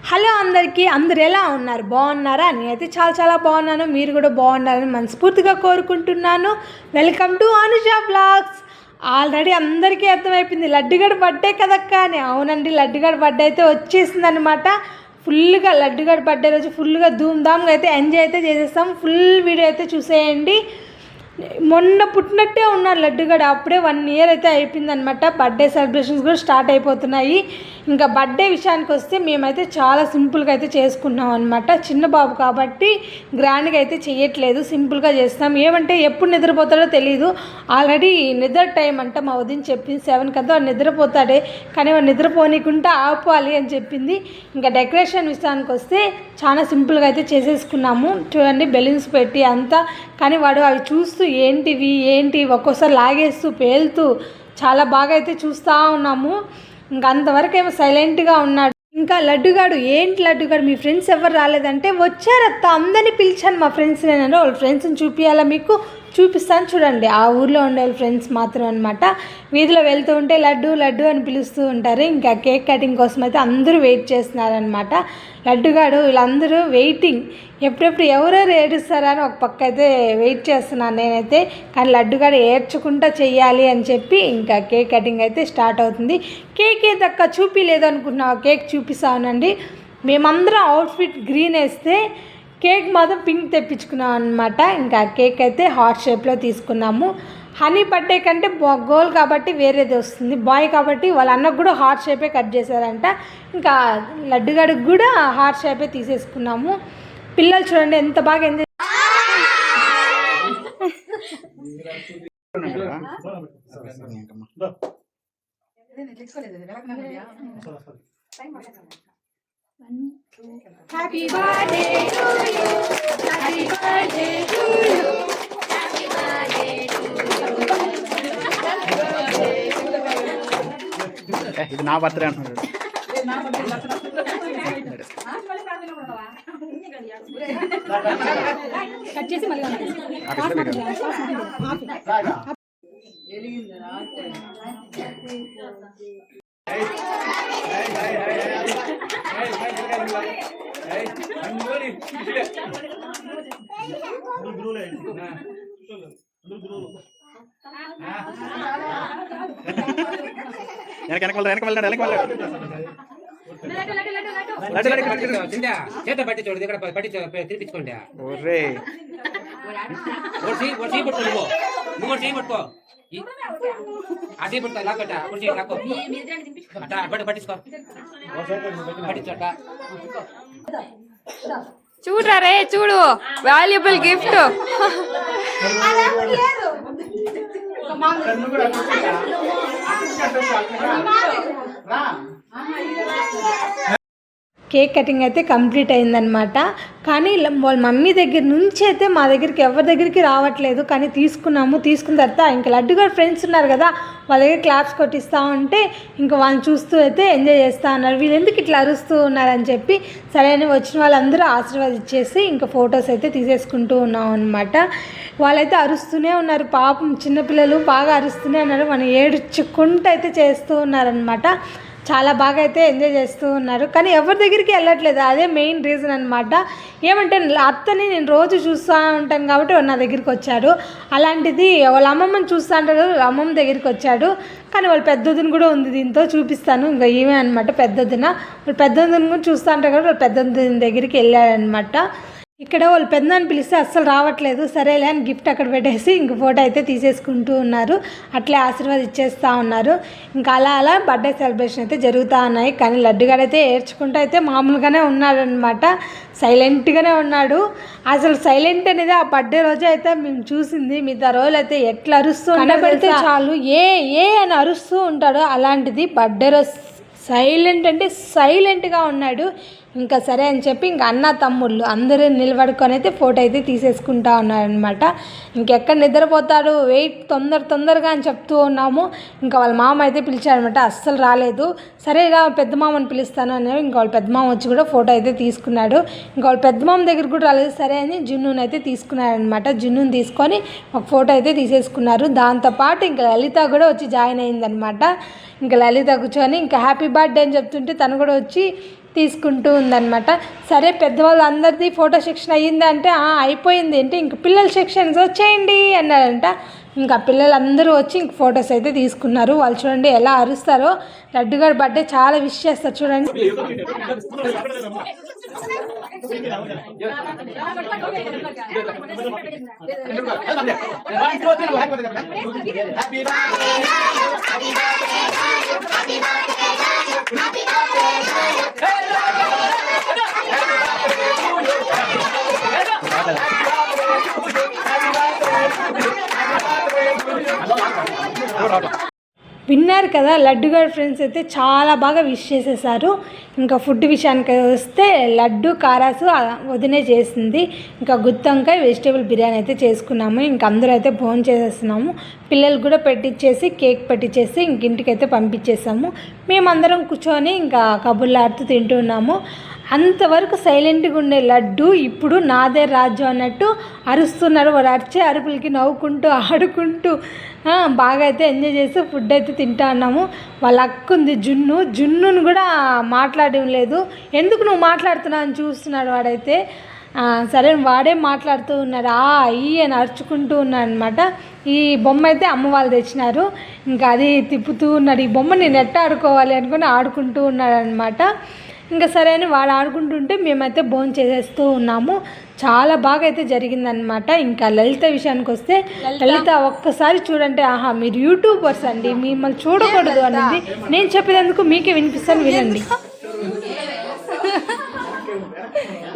Hello అందరికీ, అందరు ఎలా ఉన్నారు? బాగున్నారా? నేనైతే చాలా బాగున్నాను. మీరు కూడా బాగుండాలని మనస్ఫూర్తిగా కోరుకుంటున్నాను. Welcome to Anuja blogs. Already అందరికీ అర్థమైపోయింది లడ్డుగడ బర్త్డే కదక్క అని. అవునండి, లడ్డుగడ బర్త్డే అయితే వచ్చేసింది అనమాట. ఫుల్గా లడ్డుగడ బర్త్డే రోజు ఫుల్గా ధూమ్ధామ్గా అయితే ఎంజాయ్ అయితే చేసేస్తాం. ఫుల్ వీడియో అయితే చూసేయండి. మొన్న పుట్టినట్టే ఉన్నారు లడ్డుగడ. అప్పుడే 1 year అయితే అయిపోయిందనమాట. బర్త్డే సెలబ్రేషన్స్ కూడా స్టార్ట్ అయిపోతున్నాయి. ఇంకా బర్త్డే విషయానికి వస్తే మేమైతే చాలా సింపుల్గా అయితే చేసుకున్నాం అనమాట. చిన్న బాబు కాబట్టి గ్రాండ్గా అయితే చేయట్లేదు, సింపుల్గా చేస్తాం. ఏమంటే ఎప్పుడు నిద్రపోతాడో తెలియదు. ఆల్రెడీ నిద్ర టైం అంట మా వదిన చెప్పింది 7 కంతా వాడు నిద్రపోతాడే, కానీ వాడు నిద్రపోనీకుంటా ఆపాలి అని చెప్పింది. ఇంకా డెకరేషన్ విషయానికి వస్తే చాలా సింపుల్గా అయితే చేసేసుకున్నాము. చూడండి, బెలూన్స్ పెట్టి అంతా. కానీ వాడు అవి చూస్తూ ఏంటి ఒక్కోసారి లాగేస్తూ పేలుతూ చాలా బాగా అయితే చూస్తూ ఉన్నాము. ఇంకా అంతవరకు ఏమో సైలెంట్గా ఉన్నాడు. ఇంకా లడ్డుగాడు, ఏంటి లడ్డుగాడు మీ ఫ్రెండ్స్ ఎవరు రాలేదంటే, వచ్చారత్త అందరినీ పిలిచాను మా ఫ్రెండ్స్. నేను వాళ్ళ ఫ్రెండ్స్ని చూపించాలా మీకు, చూపిస్తాను చూడండి. ఆ ఊర్లో ఉండే వాళ్ళ ఫ్రెండ్స్ మాత్రం అనమాట. వీధిలో వెళ్తూ ఉంటే లడ్డు అని పిలుస్తూ ఉంటారు. ఇంకా కేక్ కటింగ్ కోసం అయితే అందరూ వెయిట్ చేస్తున్నారనమాట. లడ్డుగాడు వీళ్ళందరూ వెయిటింగ్, ఎప్పుడెప్పుడు ఎవరెవరు ఏడుస్తారా అని ఒక పక్క అయితే వెయిట్ చేస్తున్నాను నేనైతే. కానీ లడ్డుగాడు ఏడ్చుకుంటా చెయ్యాలి అని చెప్పి ఇంకా కేక్ కటింగ్ అయితే స్టార్ట్ అవుతుంది. కేక్ ఏదక్క చూపించలేదు అనుకున్నావు, కేక్ చూపిస్తానండి. మేమందరం అవుట్ఫిట్ గ్రీన్ వేస్తే కేక్ మాత్రం పింక్ తెప్పించుకున్నాం అనమాట. ఇంకా కేక్ అయితే హార్ట్ షేప్లో తీసుకున్నాము. హనీ బర్త్డే కంటే గోల్ కాబట్టి వేరేది వస్తుంది, బాయ్ కాబట్టి వాళ్ళ అన్నకు కూడా హార్ట్ షేపే కట్ చేశారంట. ఇంకా లడ్డుగడికి కూడా హార్ట్ షేపే తీసేసుకున్నాము. పిల్లలు చూడండి ఎంత బాగా enjoy. Happy birthday to you, happy birthday to you, happy birthday to you. ఇది నా బర్త్డే అంటున్నాడు. కట్ చేసి మళ్ళీ చేత పట్టి చూడదు, ఇక్కడ పట్టి తిరిపించుకోండి. నువ్వు చేయి పట్టుకో, అదే పట్టుకో, లాక్కట లాక్కో అటు పట్టించుకో, పట్టించోట. చూడరా రే, చూడు వాల్యుబుల్ గిఫ్ట్. కేక్ కటింగ్ అయితే కంప్లీట్ అయిందనమాట. కానీ వాళ్ళ మమ్మీ దగ్గర నుంచి అయితే మా దగ్గరికి ఎవరి దగ్గరికి రావట్లేదు. కానీ తీసుకున్న తర్వాత ఇంకా లడ్డుగారు ఫ్రెండ్స్ ఉన్నారు కదా, వాళ్ళ దగ్గర క్లాప్స్ కొట్టిస్తూ ఉంటే ఇంకా వాళ్ళని చూస్తూ అయితే ఎంజాయ్ చేస్తూ ఉన్నారు. వీళ్ళు ఎందుకు ఇట్లా అరుస్తూ ఉన్నారని చెప్పి సరే అని వచ్చిన వాళ్ళందరూ ఆశీర్వాదించేసి ఇంకా ఫొటోస్ అయితే తీసేసుకుంటూ ఉన్నాం అనమాట. వాళ్ళైతే అరుస్తూనే ఉన్నారు, పాపం చిన్నపిల్లలు బాగా అరుస్తూనే ఉన్నారు. మనం ఏడ్చుకుంటూ అయితే చేస్తూ ఉన్నారనమాట. చాలా బాగా అయితే ఎంజాయ్ చేస్తూ ఉన్నారు. కానీ ఎవరి దగ్గరికి వెళ్ళట్లేదు, అదే మెయిన్ రీజన్ అనమాట. ఏమంటే అత్తని నేను రోజు చూస్తూ ఉంటాను కాబట్టి నా దగ్గరికి వచ్చాడు. అలాంటిది వాళ్ళ అమ్మమ్మని చూస్తూ ఉంటాడు, అమ్మమ్మ దగ్గరికి వచ్చాడు. కానీ వాళ్ళ పెద్దదిని కూడా ఉంది, దీంతో చూపిస్తాను. ఇంకా ఈమె అనమాట పెద్దదిన. వాళ్ళు పెద్దదిని కూడా చూస్తూ ఉంటారు కాబట్టి వాళ్ళ పెద్దదిని దగ్గరికి వెళ్ళాడనమాట. ఇక్కడ వాళ్ళు పెద్దని పిలిస్తే అస్సలు రావట్లేదు. సరేలే అని గిఫ్ట్ అక్కడ పెట్టేసి ఇంక ఫోటో అయితే తీసేసుకుంటూ ఉన్నారు. అట్లే ఆశీర్వాదం ఇచ్చేస్తూ ఉన్నారు. ఇంకా అలా బర్త్డే సెలబ్రేషన్ అయితే జరుగుతూ ఉన్నాయి. కానీ లడ్డుగాడైతే ఏడ్చుకుంటూ అయితే మామూలుగానే ఉన్నాడనమాట, సైలెంట్గానే ఉన్నాడు. అసలు సైలెంట్ అనేది ఆ బర్త్డే రోజు అయితే మేము చూసింది. మిగతా రోజులు అయితే ఎట్లా అరుస్తూ కనబడితే చాలు ఏ అని అరుస్తూ ఉంటాడు. అలాంటిది బర్త్డే రోజు సైలెంట్ అంటే సైలెంట్గా ఉన్నాడు. ఇంకా సరే అని చెప్పి ఇంకా అన్న తమ్ముళ్ళు అందరూ నిలబడుకొని అయితే ఫోటో అయితే తీసేసుకుంటా ఉన్నారనమాట. ఇంకెక్కడ నిద్రపోతాడు, వెయిట్ తొందరగా అని చెప్తూ ఉన్నాము. ఇంకా వాళ్ళ మామ అయితే పిలిచారనమాట, అస్సలు రాలేదు. సరే ఇలా పెద్ద మామని పిలుస్తాను అని ఇంకా వాళ్ళ పెద్ద మామ వచ్చి కూడా ఫోటో అయితే తీసుకున్నాడు. ఇంకా వాళ్ళ పెద్ద మామ దగ్గర కూడా రాలేదు. సరే అని జున్నుని అయితే తీసుకున్నారనమాట. జున్నుని తీసుకొని ఒక ఫోటో అయితే తీసేసుకున్నారు. దాంతోపాటు ఇంకా లలిత కూడా వచ్చి జాయిన్ అయిందనమాట. ఇంకా లలిత కూర్చొని ఇంకా హ్యాపీ బర్త్డే అని చెప్తుంటే తను కూడా వచ్చి తీసుకుంటూ ఉందన్నమాట. సరే పెద్దవాళ్ళు అందరిది ఫోటో సెక్షన్ అయ్యిందంటే అయిపోయింది అంటే ఇంక పిల్లల సెక్షన్స్ వచ్చేయండి అన్నారంట. ఇంకా పిల్లలందరూ వచ్చి ఇంక ఫొటోస్ అయితే తీసుకున్నారు. వాళ్ళు చూడండి ఎలా అరుస్తారో. లడ్డు గారి బర్త్డే చాలా విష్ చేస్తారు చూడండి. విన్నారు కదా, లడ్డు గారి ఫ్రెండ్స్ అయితే చాలా బాగా విష్ చేసేసారు. ఇంకా ఫుడ్ విషయానికి వస్తే లడ్డు కారాసు వదినే చేసింది. ఇంకా గుత్తొంకాయ వెజిటేబుల్ బిర్యానీ అయితే చేసుకున్నాము. ఇంక అందరూ అయితే భోజనం చేసేస్తున్నాము. పిల్లలు కూడా పెట్టించేసి కేక్ పెట్టించేసి ఇంక ఇంటికైతే పంపించేసాము. మేమందరం కూర్చొని ఇంకా కబుర్లాడుతూ తింటున్నాము. అంతవరకు సైలెంట్గా ఉండే లడ్డు ఇప్పుడు నాదే రాజ్యం అన్నట్టు అరుస్తున్నారు. వాడు అరిచే అరుపులకి నవ్వుకుంటూ ఆడుకుంటూ బాగా అయితే ఎంజాయ్ చేస్తూ ఫుడ్ అయితే తింటా ఉన్నాము. వాళ్ళ అక్క ఉంది జున్నును కూడా మాట్లాడడం లేదు. ఎందుకు నువ్వు మాట్లాడుతున్నావు అని చూస్తున్నాడు వాడైతే. సరే వాడే మాట్లాడుతూ ఉన్నాడు అని అరుచుకుంటూ ఉన్నాడు అనమాట. ఈ బొమ్మ అయితే అమ్మ వాళ్ళు తెచ్చినారు. ఇంకా అది తిప్పుతూ ఉన్నాడు. ఈ బొమ్మ నేను ఎట్ట ఆడుకోవాలి అనుకుని ఆడుకుంటూ ఉన్నాడు అనమాట. ఇంకా సరే అని వాడు ఆడుకుంటుంటే మేమైతే భోజనం చేసేస్తూ ఉన్నాము. చాలా బాగా అయితే జరిగిందనమాట. ఇంకా లలిత విషయానికి వస్తే లలిత ఒక్కసారి చూడంటే మీరు యూట్యూబర్స్ అండి, మిమ్మల్ని చూడకూడదు అన్నది నేను చెప్పేందుకు మీకే వినిపిస్తాను, వినండి.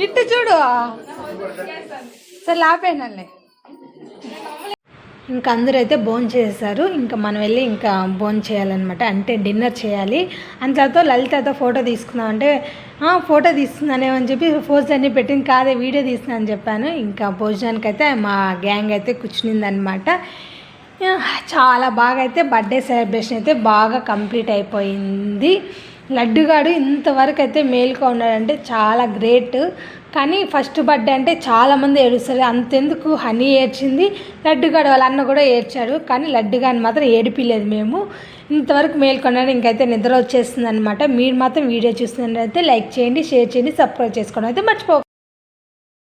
ఇట్టు చూడు సరే ఆపేనండి. ఇంకా అందరూ అయితే భోజనం చేశారు. ఇంకా మనం వెళ్ళి ఇంకా భోజనం చేయాలన్నమాట, అంటే డిన్నర్ చేయాలి. అంతతో లలితతో ఫోటో తీసుకుందామంటే ఫోటో తీస్తున్నానేమని చెప్పి ఫోజ్ అన్నీ పెట్టింది. కాదే వీడియో తీస్తున్నా అని చెప్పాను. ఇంకా భోజనానికి అయితే మా గ్యాంగ్ అయితే కూర్చునిందనమాట. చాలా బాగా అయితే బర్త్డే సెలబ్రేషన్ అయితే బాగా కంప్లీట్ అయిపోయింది. లడ్డుగాడు ఇంతవరకు అయితే మేలుగా ఉన్నాడంటే చాలా గ్రేట్. కానీ ఫస్ట్ బర్త్డే అంటే చాలామంది ఏడుస్తారు. అంతెందుకు హనీ ఏడ్చింది, లడ్డుగాడు వాళ్ళ అన్న కూడా ఏడ్చాడు. కానీ లడ్డుగాని మాత్రం ఏడిపిలేదు. మేము ఇంతవరకు మేల్కొన్నాడు. ఇంకైతే నిద్ర వచ్చేస్తుంది అనమాట. మీరు మాత్రం వీడియో చూస్తున్నట్లయితే లైక్ చేయండి, షేర్ చేయండి, సబ్స్క్రైబ్ చేసుకోవడం అయితే మర్చిపో.